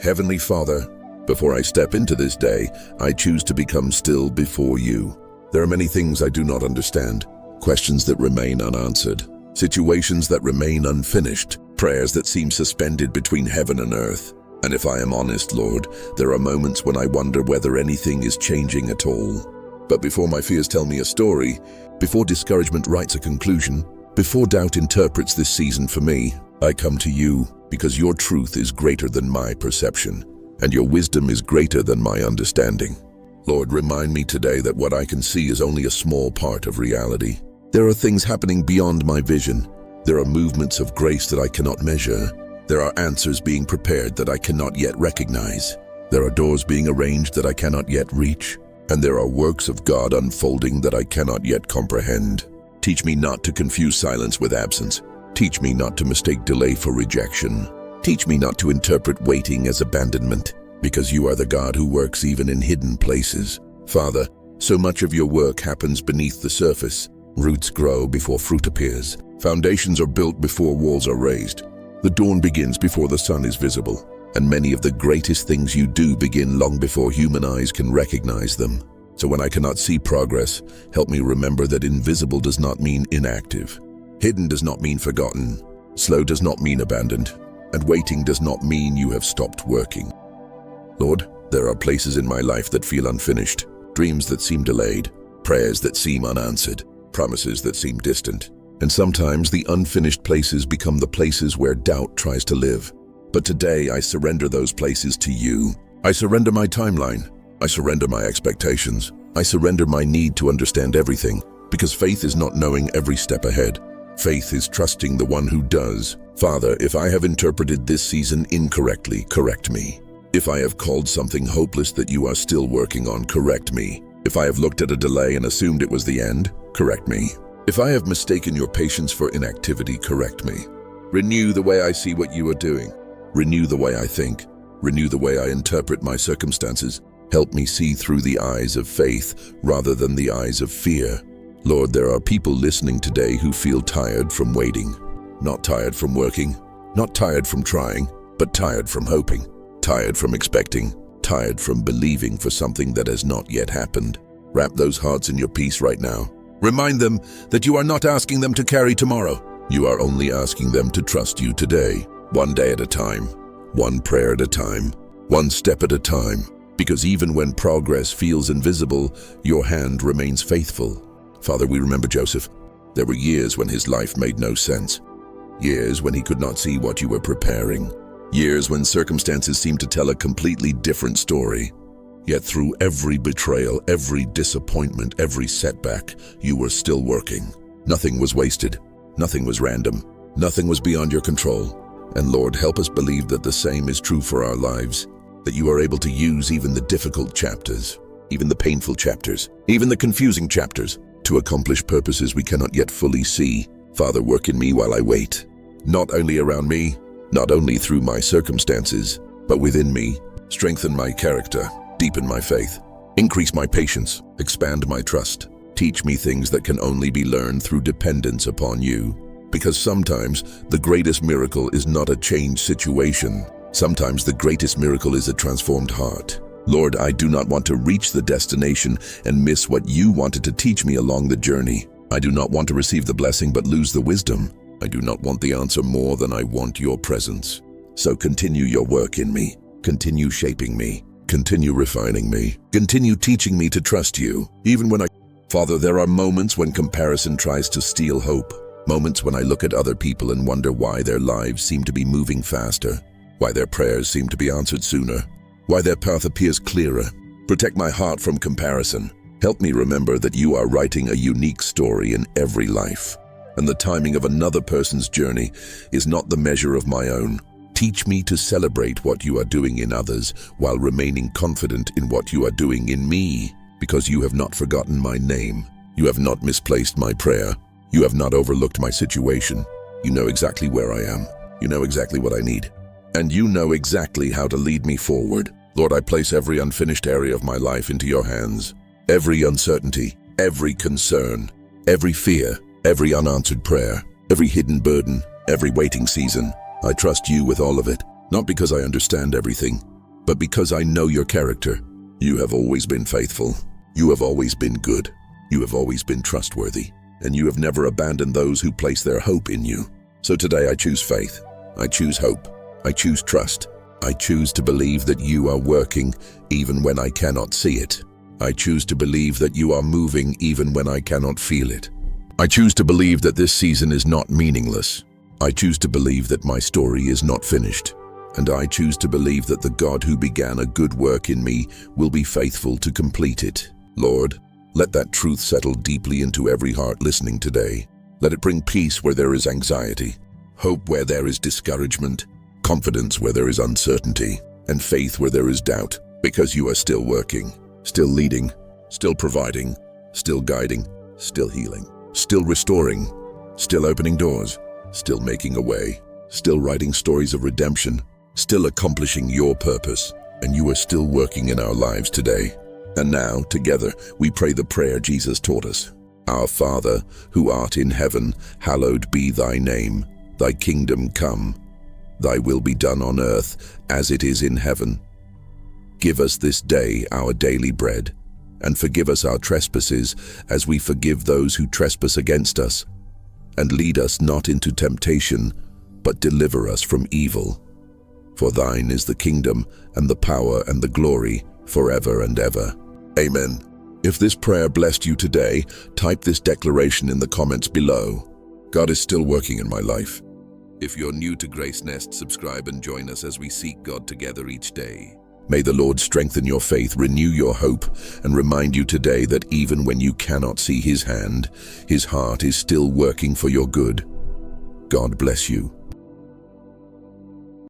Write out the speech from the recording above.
Heavenly Father, before I step into this day, I choose to become still before you. There are many things I do not understand, questions that remain unanswered, situations that remain unfinished, prayers that seem suspended between heaven and earth. And if I am honest, Lord, there are moments when I wonder whether anything is changing at all. But before my fears tell me a story, before discouragement writes a conclusion, before doubt interprets this season for me, I come to you because your truth is greater than my perception, and your wisdom is greater than my understanding. Lord, remind me today that what I can see is only a small part of reality. There are things happening beyond my vision. There are movements of grace that I cannot measure. There are answers being prepared that I cannot yet recognize. There are doors being arranged that I cannot yet reach. And there are works of God unfolding that I cannot yet comprehend. Teach me not to confuse silence with absence. Teach me not to mistake delay for rejection. Teach me not to interpret waiting as abandonment, because you are the God who works even in hidden places. Father, so much of your work happens beneath the surface. Roots grow before fruit appears. Foundations are built before walls are raised. The dawn begins before the sun is visible. And many of the greatest things you do begin long before human eyes can recognize them. So when I cannot see progress, help me remember that invisible does not mean inactive. Hidden does not mean forgotten. Slow does not mean abandoned. And waiting does not mean you have stopped working. Lord, there are places in my life that feel unfinished, dreams that seem delayed, prayers that seem unanswered, promises that seem distant. And sometimes the unfinished places become the places where doubt tries to live. But today I surrender those places to you. I surrender my timeline. I surrender my expectations. I surrender my need to understand everything, because faith is not knowing every step ahead. Faith is trusting the one who does. Father, if I have interpreted this season incorrectly, correct me. If I have called something hopeless that you are still working on, correct me. If I have looked at a delay and assumed it was the end, correct me. If I have mistaken your patience for inactivity, correct me. Renew the way I see what you are doing. Renew the way I think. Renew the way I interpret my circumstances. Help me see through the eyes of faith rather than the eyes of fear. Lord, there are people listening today who feel tired from waiting. Not tired from working, not tired from trying, but tired from hoping, tired from expecting, tired from believing for something that has not yet happened. Wrap those hearts in your peace right now. Remind them that you are not asking them to carry tomorrow. You are only asking them to trust you today, one day at a time, one prayer at a time, one step at a time. Because even when progress feels invisible, your hand remains faithful. Father, we remember Joseph. There were years when his life made no sense. Years when he could not see what you were preparing. Years when circumstances seemed to tell a completely different story. Yet through every betrayal, every disappointment, every setback, you were still working. Nothing was wasted. Nothing was random. Nothing was beyond your control. And Lord, help us believe that the same is true for our lives. That you are able to use even the difficult chapters, even the painful chapters, even the confusing chapters, to accomplish purposes we cannot yet fully see. Father, work in me while I wait. Not only around me, not only through my circumstances, but within me. Strengthen my character, deepen my faith, increase my patience, expand my trust. Teach me things that can only be learned through dependence upon you. Because sometimes the greatest miracle is not a changed situation. Sometimes the greatest miracle is a transformed heart. Lord, I do not want to reach the destination and miss what you wanted to teach me along the journey. I do not want to receive the blessing but lose the wisdom. I do not want the answer more than I want your presence. So continue your work in me. Continue shaping me. Continue refining me. Continue teaching me to trust you, even when Father, there are moments when comparison tries to steal hope. Moments when I look at other people and wonder why their lives seem to be moving faster, why their prayers seem to be answered sooner, why their path appears clearer. Protect my heart from comparison. Help me remember that you are writing a unique story in every life, and the timing of another person's journey is not the measure of my own. Teach me to celebrate what you are doing in others while remaining confident in what you are doing in me, because you have not forgotten my name. You have not misplaced my prayer. You have not overlooked my situation. You know exactly where I am. You know exactly what I need. And you know exactly how to lead me forward. Lord, I place every unfinished area of my life into your hands. Every uncertainty, every concern, every fear, every unanswered prayer, every hidden burden, every waiting season. I trust you with all of it, not because I understand everything, but because I know your character. You have always been faithful. You have always been good. You have always been trustworthy. And you have never abandoned those who place their hope in you. So today I choose faith. I choose hope. I choose trust. I choose to believe that you are working even when I cannot see it. I choose to believe that you are moving even when I cannot feel it. I choose to believe that this season is not meaningless. I choose to believe that my story is not finished. And I choose to believe that the God who began a good work in me will be faithful to complete it. Lord, let that truth settle deeply into every heart listening today. Let it bring peace where there is anxiety, hope where there is discouragement, confidence where there is uncertainty, and faith where there is doubt, because you are still working, still leading, still providing, still guiding, still healing, still restoring, still opening doors, still making a way, still writing stories of redemption, still accomplishing your purpose, and you are still working in our lives today. And now, together, we pray the prayer Jesus taught us. Our Father, who art in heaven, hallowed be thy name. Thy kingdom come. Thy will be done on earth as it is in heaven. Give us this day our daily bread, and forgive us our trespasses as we forgive those who trespass against us. And lead us not into temptation, but deliver us from evil. For thine is the kingdom, and the power, and the glory, forever and ever. Amen. If this prayer blessed you today, type this declaration in the comments below. God is still working in my life. If you're new to Grace Nest, subscribe and join us as we seek God together each day. May the Lord strengthen your faith, renew your hope, and remind you today that even when you cannot see His hand, His heart is still working for your good. God bless you.